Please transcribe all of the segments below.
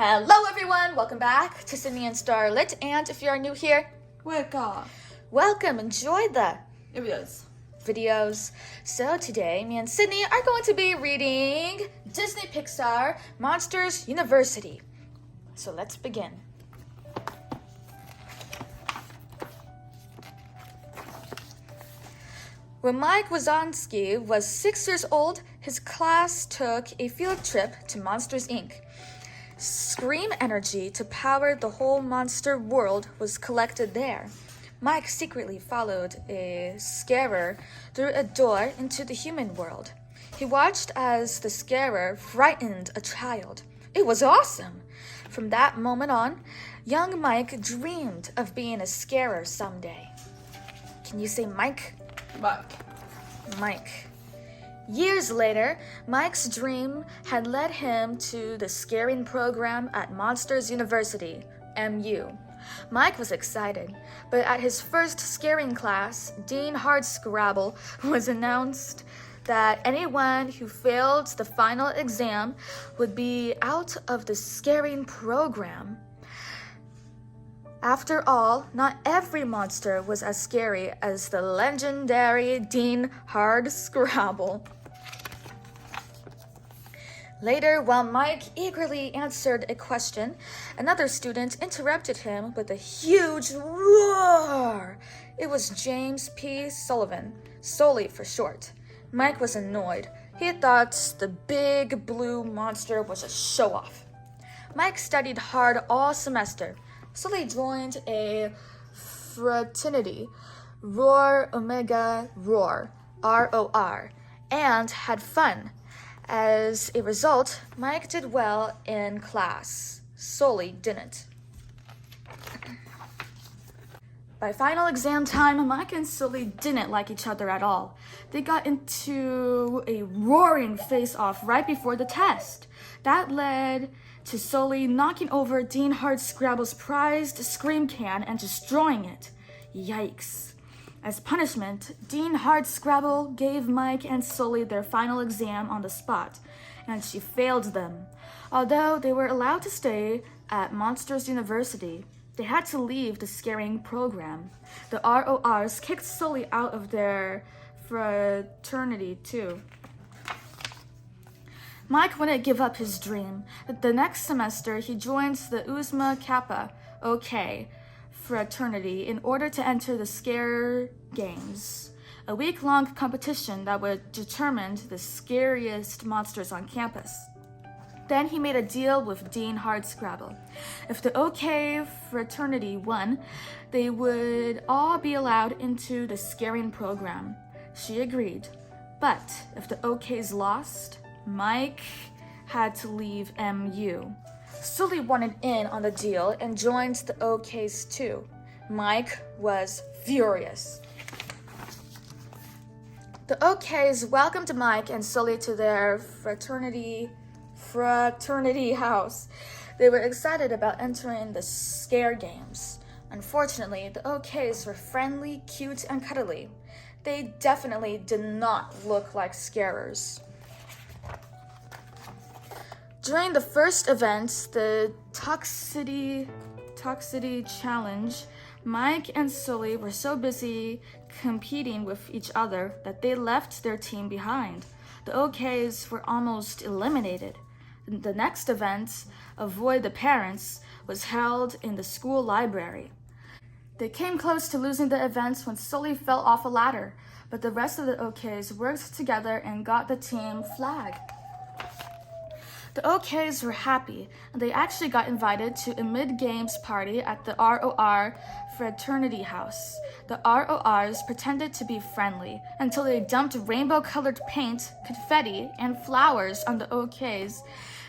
Hello everyone, welcome back to Sydney and Starlit, and if you are new here, welcome, enjoy the videos. So today, me and Sydney are going to be reading Disney Pixar Monsters University. So let's begin. When Mike Wazowski was 6 years old, his class took a field trip to Monsters, Inc. Scream energy to power the whole monster world was collected there. Mike secretly followed a scarer through a door into the human world. He watched as the scarer frightened a child. It was awesome! From that moment on, young Mike dreamed of being a scarer someday. Can you say Mike? Mike. Years later, Mike's dream had led him to the scaring program at Monsters University, MU. Mike was excited, but at his first scaring class, Dean Hardscrabble was announced that anyone who failed the final exam would be out of the scaring program. After all, not every monster was as scary as the legendary Dean Hardscrabble. Later, while Mike eagerly answered a question, another student interrupted him with a huge roar. It was James P. Sullivan, Sully for short. Mike was annoyed. He thought the big blue monster was a show-off. Mike studied hard all semester. Sully joined a fraternity, Roar Omega Roar, ROR, and had fun. As a result, Mike did well in class. Sully didn't. By final exam time, Mike and Sully didn't like each other at all. They got into a roaring face-off right before the test. That led to Sully knocking over Dean Hardscrabble's prized scream can and destroying it. Yikes. As punishment, Dean Hardscrabble gave Mike and Sully their final exam on the spot, and she failed them. Although they were allowed to stay at Monsters University, they had to leave the scaring program. The RORs kicked Sully out of their fraternity too. Mike wouldn't give up his dream. The next semester, he joined the Uzma Kappa OK fraternity in order to enter the Scare Games, a week-long competition that would determine the scariest monsters on campus. Then he made a deal with Dean Hardscrabble. If the OK fraternity won, they would all be allowed into the scaring program. She agreed. But if the OKs lost, Mike had to leave MU. Sully wanted in on the deal and joined the OKs too. Mike was furious. The OKs welcomed Mike and Sully to their fraternity house. They were excited about entering the Scare Games. Unfortunately, the OKs were friendly, cute, and cuddly. They definitely did not look like scarers. During the first event, the Toxicity Challenge, Mike and Sully were so busy competing with each other that they left their team behind. The OKs were almost eliminated. The next event, Avoid the Parents, was held in the school library. They came close to losing the event when Sully fell off a ladder, but the rest of the OKs worked together and got the team flag. The OKs were happy, and they actually got invited to a mid-games party at the ROR fraternity house. The RORs pretended to be friendly until they dumped rainbow-colored paint, confetti, and flowers on the OKs,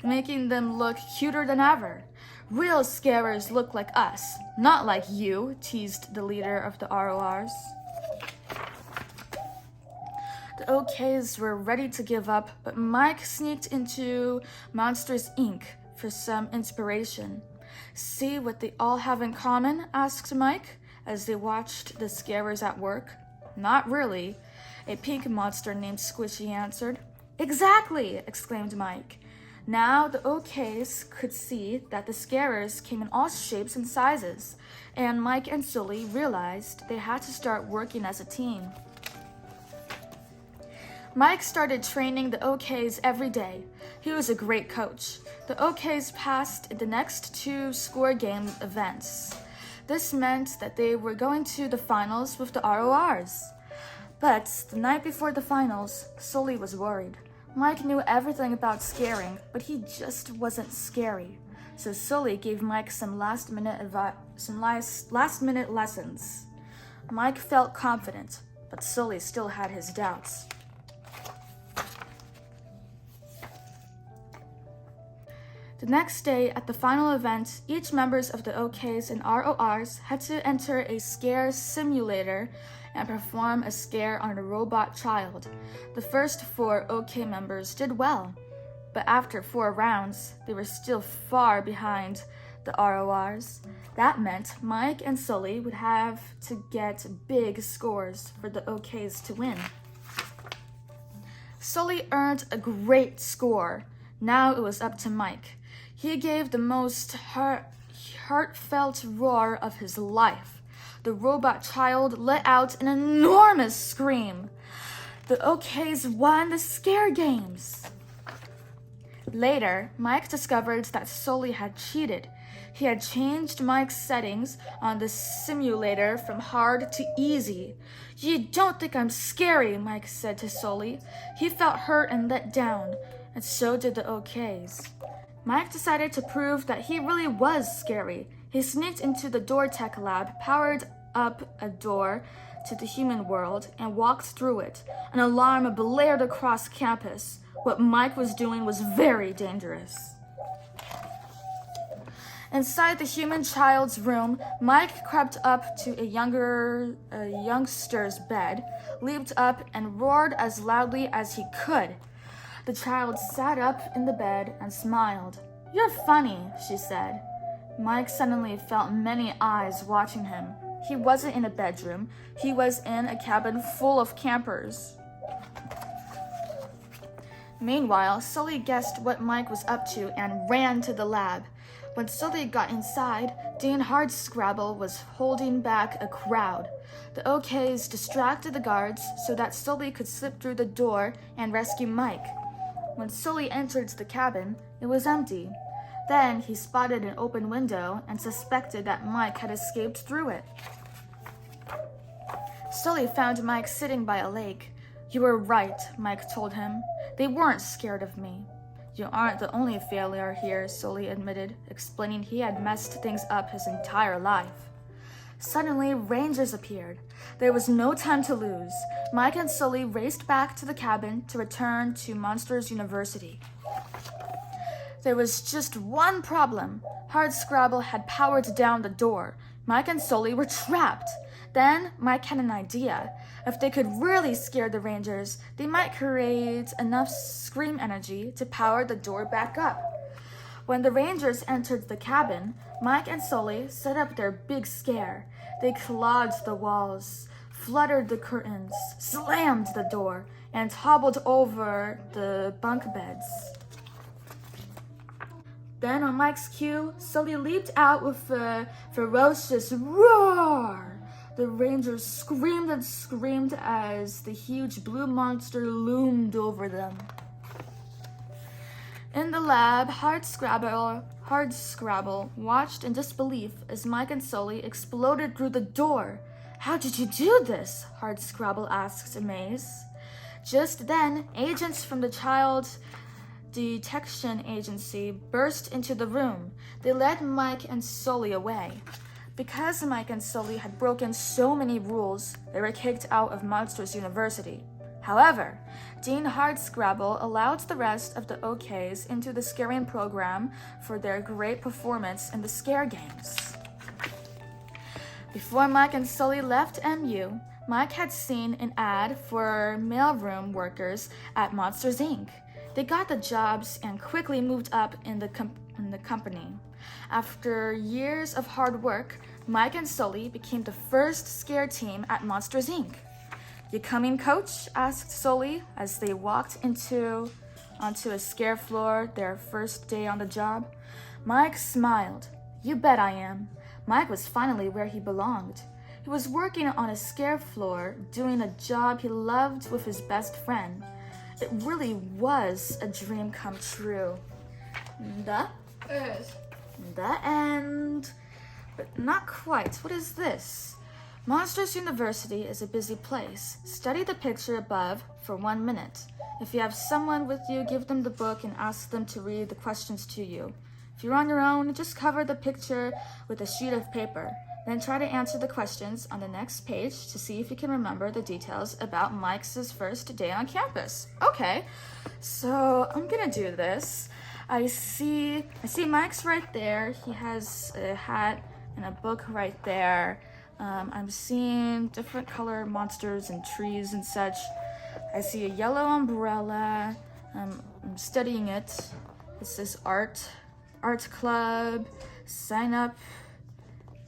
making them look cuter than ever. Real scarers look like us, not like you, teased the leader of the RORs. The OKs were ready to give up, but Mike sneaked into Monsters, Inc. for some inspiration. See what they all have in common? Asked Mike as they watched the scarers at work. Not really, a pink monster named Squishy answered. Exactly, exclaimed Mike. Now the OKs could see that the scarers came in all shapes and sizes, and Mike and Sully realized they had to start working as a team. Mike started training the OKs every day. He was a great coach. The OKs passed in the next 2 score game events. This meant that they were going to the finals with the RORs. But the night before the finals, Sully was worried. Mike knew everything about scaring, but he just wasn't scary. So Sully gave Mike some last-minute lessons. Mike felt confident, but Sully still had his doubts. The next day, at the final event, each members of the OKs and RORs had to enter a scare simulator and perform a scare on a robot child. The first 4 OK members did well, but after 4 rounds, they were still far behind the RORs. That meant Mike and Sully would have to get big scores for the OKs to win. Sully earned a great score. Now it was up to Mike. He gave the most heartfelt roar of his life. The robot child let out an enormous scream. The OKs won the scare games. Later, Mike discovered that Sully had cheated. He had changed Mike's settings on the simulator from hard to easy. "You don't think I'm scary," Mike said to Sully. He felt hurt and let down, and so did the OKs. Mike decided to prove that he really was scary. He sneaked into the door tech lab, powered up a door to the human world, and walked through it. An alarm blared across campus. What Mike was doing was very dangerous. Inside the human child's room, Mike crept up to a youngster's bed, leaped up, and roared as loudly as he could. The child sat up in the bed and smiled. "You're funny," she said. Mike suddenly felt many eyes watching him. He wasn't in a bedroom. He was in a cabin full of campers. Meanwhile, Sully guessed what Mike was up to and ran to the lab. When Sully got inside, Dean Hardscrabble was holding back a crowd. The OKs distracted the guards so that Sully could slip through the door and rescue Mike. When Sully entered the cabin, it was empty. Then he spotted an open window and suspected that Mike had escaped through it. Sully found Mike sitting by a lake. "You were right," Mike told him. "They weren't scared of me." "You aren't the only failure here," Sully admitted, explaining he had messed things up his entire life. Suddenly, rangers appeared. There was no time to lose. Mike and Sully raced back to the cabin to return to Monsters University. There was just one problem. Hardscrabble had powered down the door. Mike and Sully were trapped. Then Mike had an idea. If they could really scare the rangers, they might create enough scream energy to power the door back up. When the rangers entered the cabin, Mike and Sully set up their big scare. They clawed the walls, fluttered the curtains, slammed the door, and hobbled over the bunk beds. Then on Mike's cue, Sully leaped out with a ferocious roar. The rangers screamed and screamed as the huge blue monster loomed over them. In the lab, Hardscrabble watched in disbelief as Mike and Sully exploded through the door. "How did you do this?" Hardscrabble asked, amazed. Just then, agents from the Child Detection Agency burst into the room. They led Mike and Sully away. Because Mike and Sully had broken so many rules, they were kicked out of Monsters University. However, Dean Hardscrabble allowed the rest of the OKs into the scaring program for their great performance in the scare games. Before Mike and Sully left MU, Mike had seen an ad for mailroom workers at Monsters Inc. They got the jobs and quickly moved up in the company. After years of hard work, Mike and Sully became the first scare team at Monsters Inc. "You coming, Coach?" asked Sully as they walked into onto a scare floor their first day on the job? Mike smiled. You bet I am. Mike was finally where he belonged. He was working on a scare floor, doing a job he loved with his best friend. It really was a dream come true. The end. But not quite. What is this? Monsters University is a busy place. Study the picture above for 1 minute. If you have someone with you, give them the book and ask them to read the questions to you. If you're on your own, just cover the picture with a sheet of paper. Then try to answer the questions on the next page to see if you can remember the details about Mike's first day on campus. Okay, so I'm gonna do this. I see Mike's right there. He has a hat and a book right there. I'm seeing different color monsters and trees and such. I see a yellow umbrella. I'm studying it. It says art club, sign up,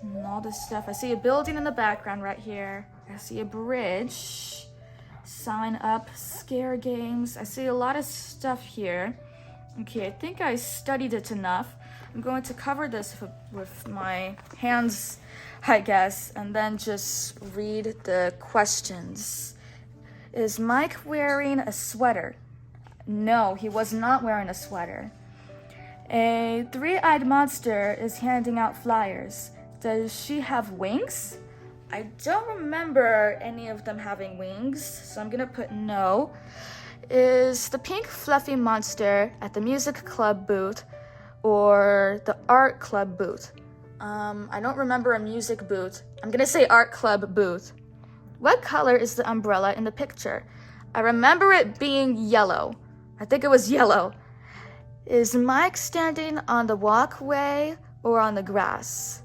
and all this stuff. I see a building in the background right here. I see a bridge, sign up, scare games. I see a lot of stuff here. Okay, I think I studied it enough. I'm going to cover this with my hands, I guess, and then just read the questions. Is Mike wearing a sweater? No, he was not wearing a sweater. A three-eyed monster is handing out flyers. Does she have wings? I don't remember any of them having wings, so I'm gonna put no. Is the pink fluffy monster at the music club booth or the art club booth? I don't remember a music booth. I'm gonna say art club booth. What color is the umbrella in the picture? I remember it being yellow. I think it was yellow. Is Mike standing on the walkway or on the grass?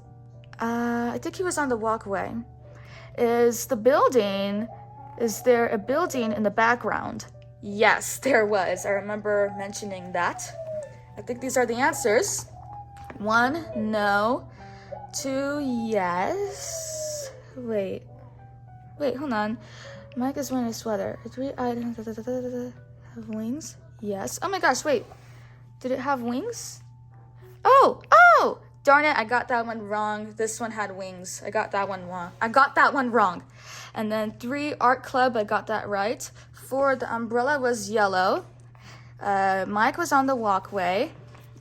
I think he was on the walkway. Is there a building in the background? Yes, there was. I remember mentioning that. I think these are the answers. 1, no. 2, yes. Wait, hold on. Mike is wearing a sweater. 3 items have wings? Yes. Oh my gosh, wait. Did it have wings? Oh! Darn it, I got that one wrong. This one had wings. I got that one wrong. And then 3, art club, I got that right. 4, the umbrella was yellow. Mike was on the walkway.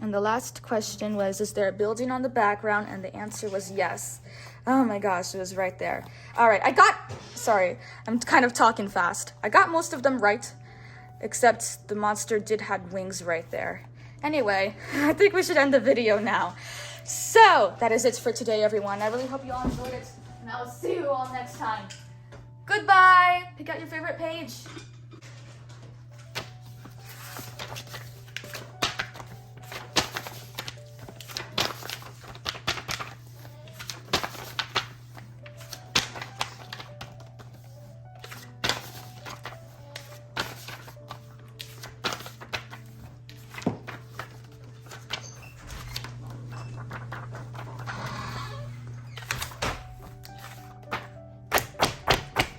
And the last question was, is there a building on the background? And the answer was yes. Oh my gosh, it was right there. All right, sorry, I'm kind of talking fast. I got most of them right, except the monster did have wings right there. Anyway, I think we should end the video now. So, that is it for today, everyone. I really hope you all enjoyed it, and I will see you all next time. Goodbye! Pick out your favorite page.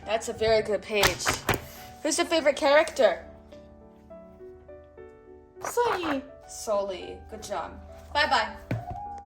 That's a very good page. Who's your favorite character? Sully. Good job. Bye-bye.